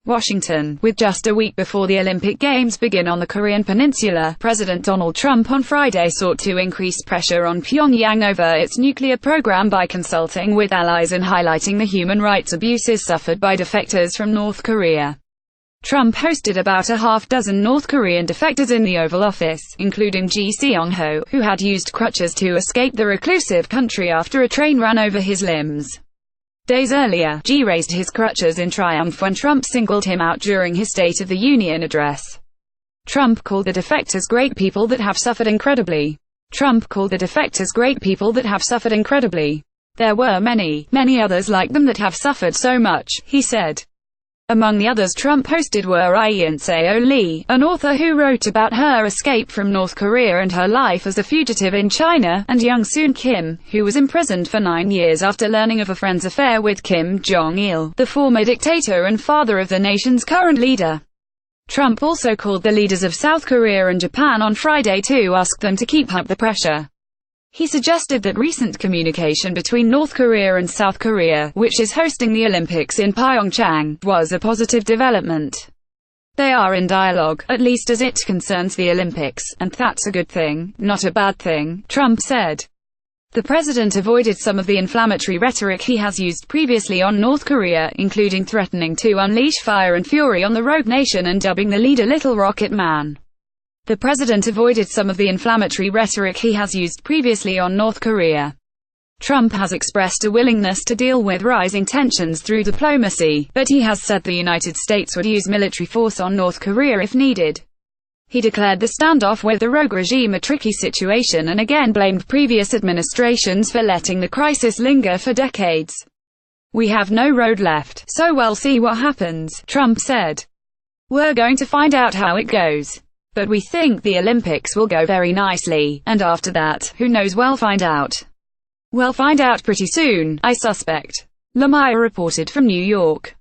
Washington. With just a week before the Olympic Games begin on the Korean peninsula, President Donald Trump on Friday sought to increase pressure on Pyongyang over its nuclear program by consulting with allies and highlighting the human rights abuses suffered by defectors from North Korea. Trump hosted about a half-dozen North Korean defectors in the Oval Office, including Ji Seong-ho, who had used crutches to escape the reclusive country after a train ran over his limbs. Days earlier, Ji raised his crutches in triumph when Trump singled him out during his State of the Union address. Trump called the defectors great people that have suffered incredibly. Trump called the defectors great people that have suffered incredibly. There were many, many others like them that have suffered so much, he said. Among the others Trump hosted were Hyeonseo Lee, an author who wrote about her escape from North Korea and her life as a fugitive in China, and Hyeonseo Kim, who was imprisoned for 9 years after learning of a friend's affair with Kim Jong-il, the former dictator and father of the nation's current leader. Trump also called the leaders of South Korea and Japan on Friday to ask them to keep up the pressure. He suggested that recent communication between North Korea and South Korea, which is hosting the Olympics in Pyeongchang, was a positive development. They are in dialogue, at least as it concerns the Olympics, and that's a good thing, not a bad thing, Trump said. The president avoided some of the inflammatory rhetoric he has used previously on North Korea, including threatening to unleash fire and fury on the rogue nation and dubbing the leader Little Rocket Man. The president avoided some of the inflammatory rhetoric he has used previously on North Korea. Trump has expressed a willingness to deal with rising tensions through diplomacy, but he has said the United States would use military force on North Korea if needed. He declared the standoff with the rogue regime a tricky situation and again blamed previous administrations for letting the crisis linger for decades. "We have no road left, so we'll see what happens," Trump said. "We're going to find out how it goes. But we think the Olympics will go very nicely, and after that, who knows, we'll find out. We'll find out pretty soon, I suspect." Lamaya reported from New York.